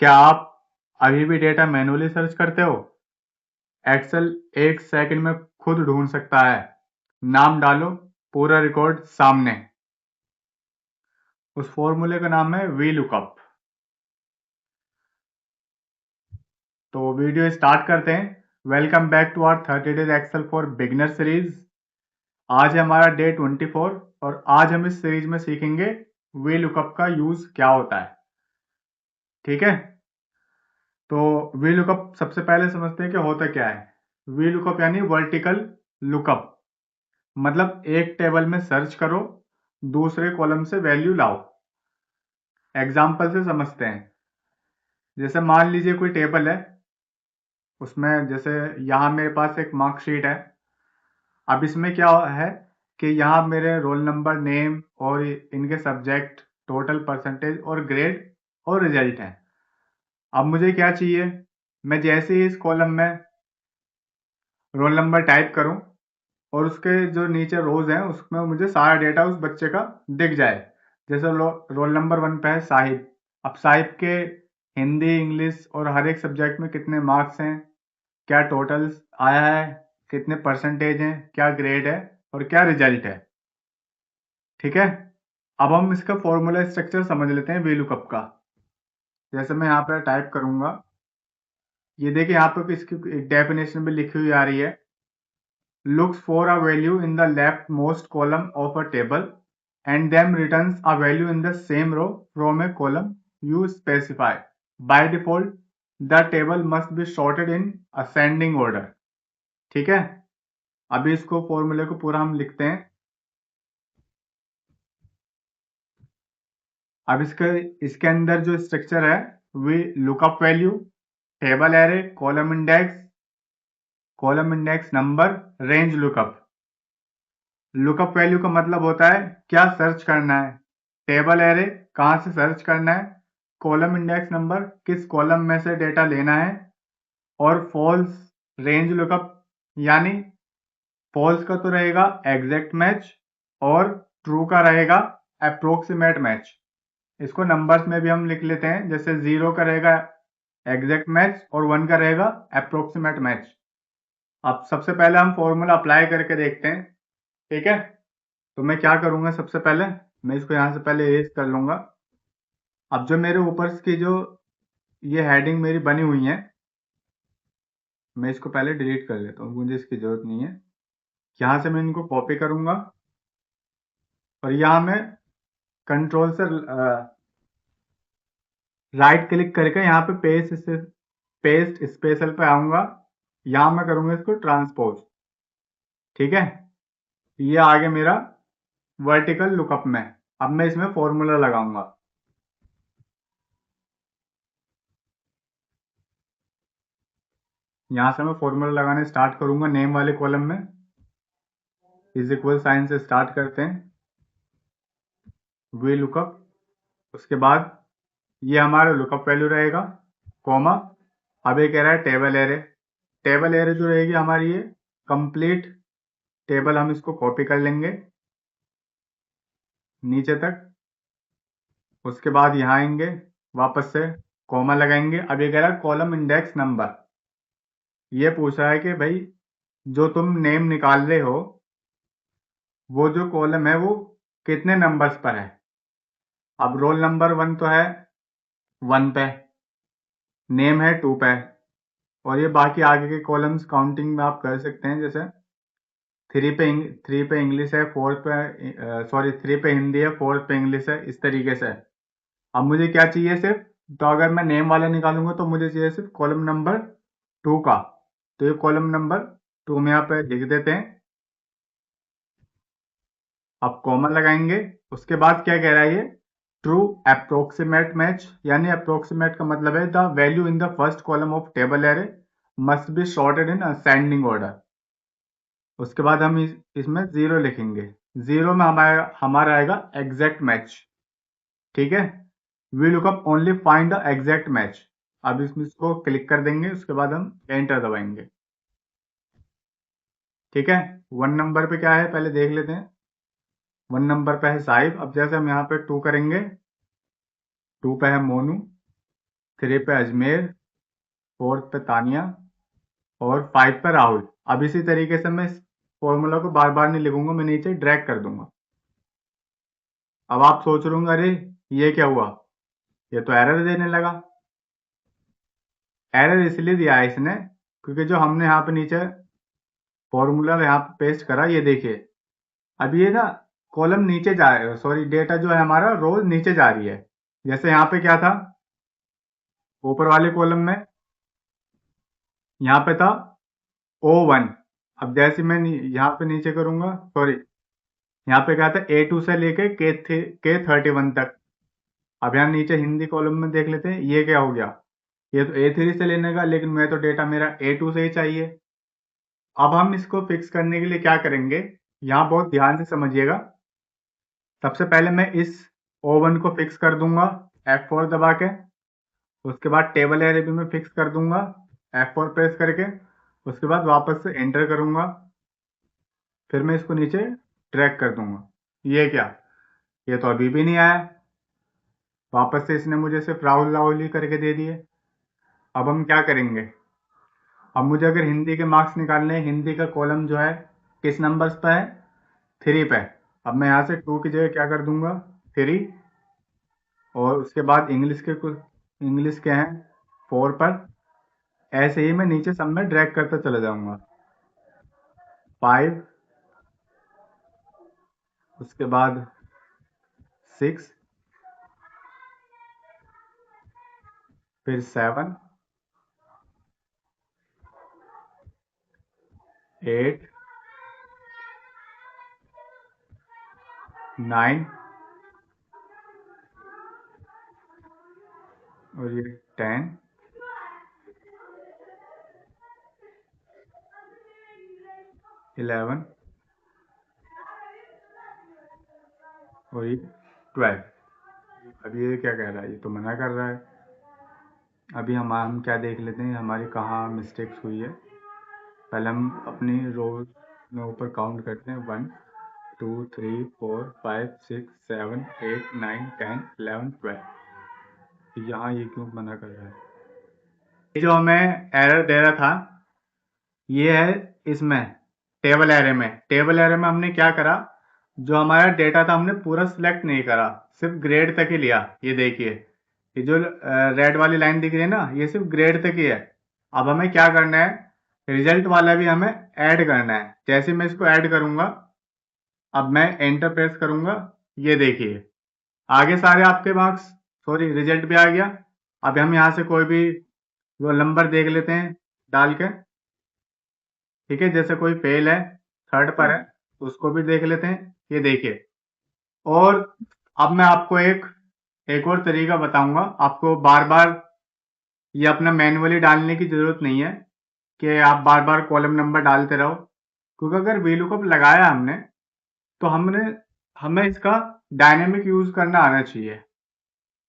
क्या आप अभी भी डेटा मैन्युअली सर्च करते हो? एक्सेल 1 सेकंड में खुद ढूंढ सकता है। नाम डालो, पूरा रिकॉर्ड सामने। उस फॉर्मूले का नाम है VLOOKUP। तो वीडियो स्टार्ट करते हैं। Welcome back to our 30 days Excel for beginner series. आज है हमारा डे 24 और आज हम इस सीरीज में सीखेंगे VLOOKUP का यूज क्या होता है। ठीक है, तो VLOOKUP सबसे पहले समझते हैं कि होता क्या है। VLOOKUP यानी वर्टिकल लुकअप, मतलब एक टेबल में सर्च करो, दूसरे कॉलम से वैल्यू लाओ। एग्जाम्पल से समझते हैं। जैसे मान लीजिए कोई टेबल है, उसमें जैसे यहाँ मेरे पास एक मार्कशीट है। अब इसमें क्या है कि यहाँ मेरे रोल नंबर, नेम और इनके सब्जेक्ट, टोटल परसेंटेज और ग्रेड और रिजल्ट है। अब मुझे क्या चाहिए, मैं जैसे ही इस कॉलम में रोल नंबर टाइप करूं और उसके जो नीचे रोज हैं उसमें मुझे सारा डेटा उस बच्चे का दिख जाए। जैसे रोल नंबर 1 पे है साहिब। अब साहिब के हिंदी, इंग्लिश और हर एक सब्जेक्ट में कितने मार्क्स हैं, क्या टोटल आया है, कितने परसेंटेज हैं, क्या ग्रेड है और क्या रिजल्ट है। ठीक है, अब हम इसका फॉर्मूला स्ट्रक्चर समझ लेते हैं VLOOKUP का। जैसे मैं यहाँ पर टाइप करूंगा, ये देखिए यहाँ पे इसकी एक डेफिनेशन भी लिखी हुई आ रही है। Looks for a value in the leftmost column of a table and then returns a value in the same row from a column you specify. By default, the table must be sorted in ascending order. ठीक है, अभी इसको फॉर्मूले को पूरा हम लिखते हैं। अब इसके अंदर जो स्ट्रक्चर है, V lookup value, table array, column index number, range lookup. Lookup value का मतलब होता है क्या सर्च करना है, टेबल एरे कहाँ से सर्च करना है, कॉलम इंडेक्स नंबर किस कॉलम में से डेटा लेना है, और फॉल्स रेंज लुकअप यानी फॉल्स का तो रहेगा एग्जैक्ट मैच और ट्रू का रहेगा अप्रोक्सीमेट मैच। इसको नंबर्स में भी हम लिख लेते हैं, जैसे 0 का रहेगा एग्जैक्ट मैच और 1 का रहेगा अप्रोक्सीमेट मैच। अब सबसे पहले हम फॉर्मूला अप्लाई करके देखते हैं। ठीक है, तो मैं क्या करूंगा, सबसे पहले मैं इसको यहाँ से पहले इरेज कर लूंगा। अब जो मेरे ऊपर की जो ये हेडिंग मेरी बनी हुई है, मैं इसको पहले डिलीट कर लेता हूँ, मुझे इसकी जरूरत नहीं है। यहाँ से मैं इनको कॉपी करूंगा और यहाँ मैं कंट्रोल से राइट क्लिक करके यहाँ पे पेस्ट स्पेशल पे आऊंगा। यहाँ मैं करूंगा इसको ट्रांसपोज। ठीक है, ये आ गया मेरा वर्टिकल लुकअप में। अब मैं इसमें फॉर्मूला लगाऊंगा। यहाँ से मैं फॉर्मूला लगाने स्टार्ट करूंगा। नेम वाले कॉलम में इज इक्वल साइन से स्टार्ट करते हैं, वी लुकअप। उसके बाद ये हमारा लुकअप वैल्यू रहेगा, कॉमा। अब ये कह रहा है टेबल एरे। टेबल एरे जो रहेगी हमारी ये कंप्लीट टेबल, हम इसको कॉपी कर लेंगे नीचे तक। उसके बाद यहाँ आएंगे, वापस से कॉमा लगाएंगे। अब ये कह रहा है कॉलम इंडेक्स नंबर। ये पूछ रहा है कि भाई जो तुम नेम निकाल रहे हो वो जो कॉलम है वो कितने नंबर्स पर है। अब रोल नंबर 1 तो है 1 पे, नेम है 2 पे, और ये बाकी आगे के कॉलम्स काउंटिंग में आप कर सकते हैं। जैसे 3 पे इंग्लिश है, 4 पे 3 पे हिंदी है, 4 पे इंग्लिश है, इस तरीके से। अब मुझे क्या चाहिए सिर्फ, तो अगर मैं नेम वाला निकालूंगा तो मुझे चाहिए सिर्फ कॉलम नंबर 2 का। तो ये कॉलम नंबर 2 में यहाँ पे लिख देते हैं। अब कॉमा लगाएंगे। उसके बाद क्या कह रहा है ये, ट्रू अप्रोक्सीमेट मैच, यानी अप्रोक्सीमेट का मतलब है the value in the first column of table array must be sorted in ascending order. उसके बाद हम इसमें 0 लिखेंगे। 0 में हमारा आएगा एग्जैक्ट मैच। ठीक है, V lookup only find the exact match. अब इसको क्लिक कर देंगे, उसके बाद हम एंटर दबाएंगे। ठीक है, 1 नंबर पे क्या है पहले देख लेते हैं। 1 नंबर पे है साहिब। अब जैसे हम यहाँ पे 2 करेंगे, 2 पे है मोनू। 3 पे अजमेर, 4 पे तानिया और 5 पे राहुल। अब इसी तरीके से मैं इस फॉर्मूला को बार बार नहीं लिखूंगा, मैं नीचे ड्रैग कर दूंगा। अब आप सोच रहे होंगे अरे ये क्या हुआ, ये तो एरर देने लगा। एरर इसलिए दिया है इसने क्योंकि जो हमने यहाँ पे नीचे फॉर्मूला यहाँ पे पेस्ट करा, ये देखिए अब ये ना कॉलम नीचे जा रहा है, सॉरी डेटा जो है हमारा रोज नीचे जा रही है। जैसे यहाँ पे क्या था, ऊपर वाले कॉलम में यहाँ पे था O1। अब जैसे मैं यहाँ पे नीचे करूंगा, सॉरी यहाँ पे क्या था A2 से लेके K31 तक। अब यहाँ नीचे हिंदी कॉलम में देख लेते हैं ये क्या हो गया, ये तो A3 से लेने का, लेकिन मैं तो डेटा मेरा A2 से ही चाहिए। अब हम इसको फिक्स करने के लिए क्या करेंगे, यहाँ बहुत ध्यान से समझिएगा। सबसे पहले मैं इस O1 को फिक्स कर दूंगा F4 दबा के। उसके बाद टेबल एरे भी मैं फिक्स कर दूंगा F4 प्रेस करके। उसके बाद वापस से एंटर करूंगा, फिर मैं इसको नीचे ड्रैग कर दूंगा। ये क्या, ये तो अभी भी नहीं आया, वापस से इसने मुझे सिर्फ राहुल राहुल ही करके दे दिए। अब हम क्या करेंगे, अब मुझे अगर हिंदी के मार्क्स निकालने हैं, हिंदी का कॉलम जो है किस नंबर्स पे है, 3 पे। अब मैं यहाँ से 2 की जगह क्या कर दूंगा 3, और उसके बाद इंग्लिश के कुछ इंग्लिश के हैं 4 पर। ऐसे ही मैं नीचे सब में ड्रैग करता चला जाऊंगा। 5, उसके बाद 6, फिर 7, 8, 9 और ये 10, 11 और ये 12। अब ये क्या कह रहा है, ये तो मना कर रहा है। अभी हम क्या देख लेते हैं हमारी कहाँ मिस्टेक्स हुई है। पहले हम अपनी रोज में ऊपर काउंट करते हैं 1 2 3 4 5 6 7 8 9 10 11 12। यहाँ ये क्यों मना कर रहा है, ये जो हमें एरर दे रहा था ये है इसमें टेबल एरे में। टेबल एरे में हमने क्या करा, जो हमारा डेटा था हमने पूरा सिलेक्ट नहीं करा, सिर्फ ग्रेड तक ही लिया। ये देखिए ये जो रेड वाली लाइन दिख रही है ना, ये सिर्फ ग्रेड तक ही है। अब हमें क्या करना है, रिजल्ट वाला भी हमें ऐड करना है। जैसे मैं इसको ऐड करूंगा, अब मैं एंटर प्रेस करूंगा, ये देखिए आगे सारे आपके मार्क्स, सॉरी रिजल्ट भी आ गया। अब हम यहाँ से कोई भी रोल नंबर देख लेते हैं डाल के, ठीक है। जैसे कोई फेल है, थर्ड पर है, तो उसको भी देख लेते हैं, ये देखिए। और अब मैं आपको एक और तरीका बताऊंगा, आपको बार बार ये अपना मैन्युअली डालने की जरूरत नहीं है कि आप बार बार कॉलम नंबर डालते रहो, क्योंकि अगर VLOOKUP लगाया हमने तो हमें इसका डायनेमिक यूज करना आना चाहिए।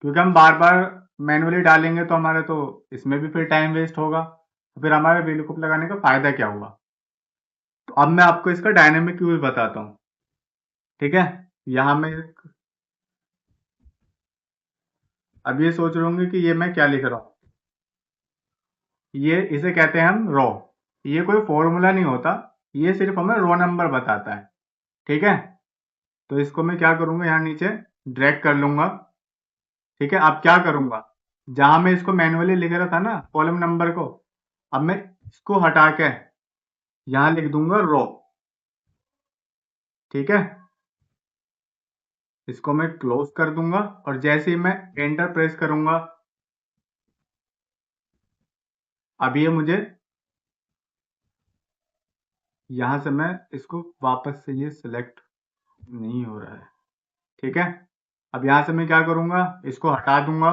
क्योंकि हम बार बार मैन्युअली डालेंगे तो हमारे तो इसमें भी फिर टाइम वेस्ट होगा, तो फिर हमारे VLOOKUP लगाने का फायदा क्या हुआ। तो अब मैं आपको इसका डायनेमिक यूज बताता हूँ, ठीक है। यहाँ में अब ये सोच रहे होंगे कि ये मैं क्या लिख रहा हूँ, ये इसे कहते हैं हम रो। ये कोई फॉर्मूला नहीं होता, ये सिर्फ हमें रो नंबर बताता है, ठीक है। तो इसको मैं क्या करूंगा, यहाँ नीचे ड्रैग कर लूंगा, ठीक है। अब क्या करूंगा, जहां मैं इसको मैन्युअली लिख रहा था ना कॉलम नंबर को, अब मैं इसको हटा के यहाँ लिख दूंगा रो, ठीक है। इसको मैं क्लोज कर दूंगा, और जैसे ही मैं एंटर प्रेस करूंगा, अब ये मुझे यहां से मैं इसको वापस से ये सिलेक्ट नहीं हो रहा है, ठीक है। अब यहां से मैं क्या करूंगा, इसको हटा दूंगा,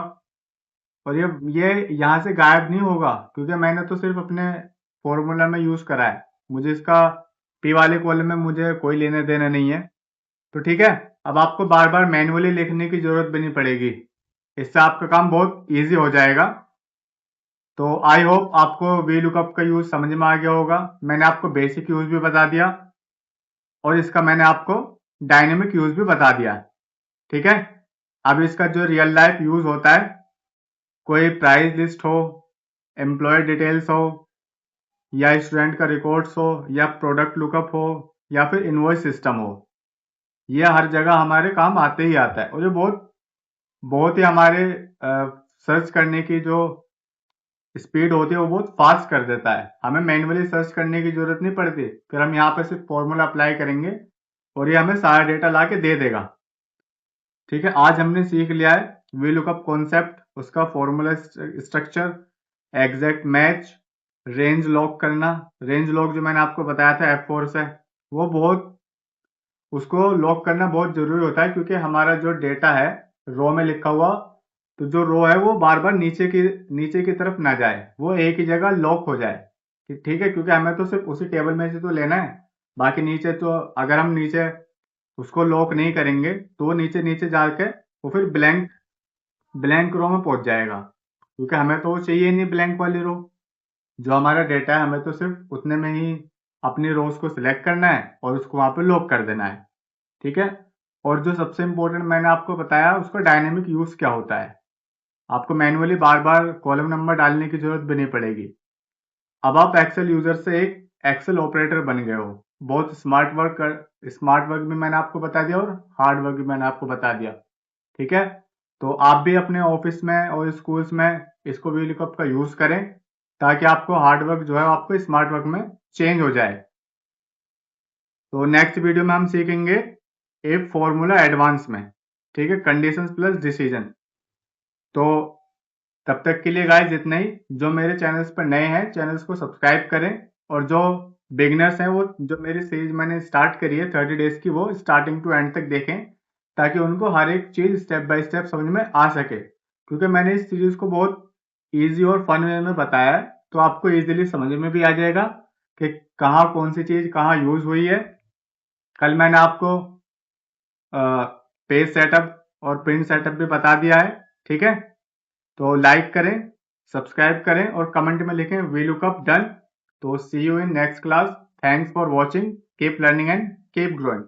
और ये यहाँ से गायब नहीं होगा, क्योंकि मैंने तो सिर्फ अपने फॉर्मूला में यूज करा है। मुझे इसका पी वाले कॉलम में मुझे कोई लेने देना नहीं है, तो ठीक है। अब आपको बार बार मैन्युअली लिखने की जरूरत भी नहीं पड़ेगी, इससे आपका काम बहुत इजी हो जाएगा। तो आई होप आपको VLOOKUP का यूज समझ में आ गया होगा। मैंने आपको बेसिक यूज भी बता दिया, और इसका मैंने आपको डायनेमिक यूज भी बता दिया, ठीक है। अब इसका जो रियल लाइफ यूज होता है कोई प्राइस लिस्ट हो, एम्प्लॉय डिटेल्स हो, या स्टूडेंट का रिकॉर्ड्स हो, या प्रोडक्ट लुकअप हो, या फिर इनवॉइस सिस्टम हो, ये हर जगह हमारे काम आते ही आता है। और ये बहुत बहुत ही हमारे सर्च करने की जो स्पीड होती है वो बहुत फास्ट कर देता है। हमें मैन्युअली सर्च करने की जरूरत नहीं पड़ती, फिर हम यहाँ पे सिर्फ फॉर्मूला अप्लाई करेंगे और ये हमें सारा डेटा ला के दे देगा। ठीक है, आज हमने सीख लिया है वी लुकअप कॉन्सेप्ट, उसका formula structure, exact match, range lock करना। रेंज लॉक जो मैंने आपको बताया था F4 से, वो बहुत उसको लॉक करना बहुत जरूरी होता है, क्योंकि हमारा जो डेटा है रो में लिखा हुआ, तो जो रो है वो बार बार नीचे की तरफ ना जाए, वो एक ही जगह लॉक हो जाए। ठीक है, क्योंकि हमें तो सिर्फ उसी टेबल में से तो लेना है, बाकी नीचे तो अगर हम नीचे उसको लॉक नहीं करेंगे तो वो नीचे नीचे जाके वो फिर ब्लैंक रो में पहुंच जाएगा, क्योंकि हमें तो वो चाहिए नहीं ब्लैंक वाली रो। जो हमारा डेटा है हमें तो सिर्फ उतने में ही अपनी रोज को सिलेक्ट करना है और उसको वहां पे लॉक कर देना है। ठीक है, और जो सबसे इंपॉर्टेंट मैंने आपको बताया उसका डायनेमिक यूज क्या होता है। आपको मैन्युअली बार बार कॉलम नंबर डालने की जरूरत भी नहीं पड़ेगी। अब आप एक्सेल यूजर से एक एक्सेल ऑपरेटर बन गए हो। बहुत स्मार्ट वर्क भी मैंने आपको बता दिया और हार्ड वर्क भी मैंने आपको बता दिया। ठीक है, तो आप भी अपने ऑफिस में और स्कूल्स में इसको VLOOKUP का यूज करें, ताकि आपको हार्ड वर्क जो है आपको स्मार्ट वर्क में चेंज हो जाए। तो नेक्स्ट वीडियो में हम सीखेंगे एक फॉर्मूला एडवांस में। ठीक है, कंडीशंस प्लस डिसीजन। तो तब तक के लिए गाइस इतना ही। जो मेरे चैनल्स पर नए हैं चैनल्स को सब्सक्राइब करें, और जो बिगनर्स हैं वो जो मेरी सीरीज मैंने स्टार्ट करी है 30 डेज की, वो स्टार्टिंग टू एंड तक देखें, ताकि उनको हर एक चीज स्टेप बाय स्टेप समझ में आ सके। क्योंकि मैंने इस सीरीज को बहुत ईजी और फन वे में बताया है, तो आपको इजीली समझ में भी आ जाएगा कि कहाँ कौन सी चीज कहाँ यूज हुई है। कल मैंने आपको पेज सेटअप और प्रिंट सेटअप भी बता दिया है। ठीक है, तो लाइक करें, सब्सक्राइब करें और कमेंट में लिखें VLOOKUP डन। तो see you in next class. Thanks for watching, keep learning and keep growing.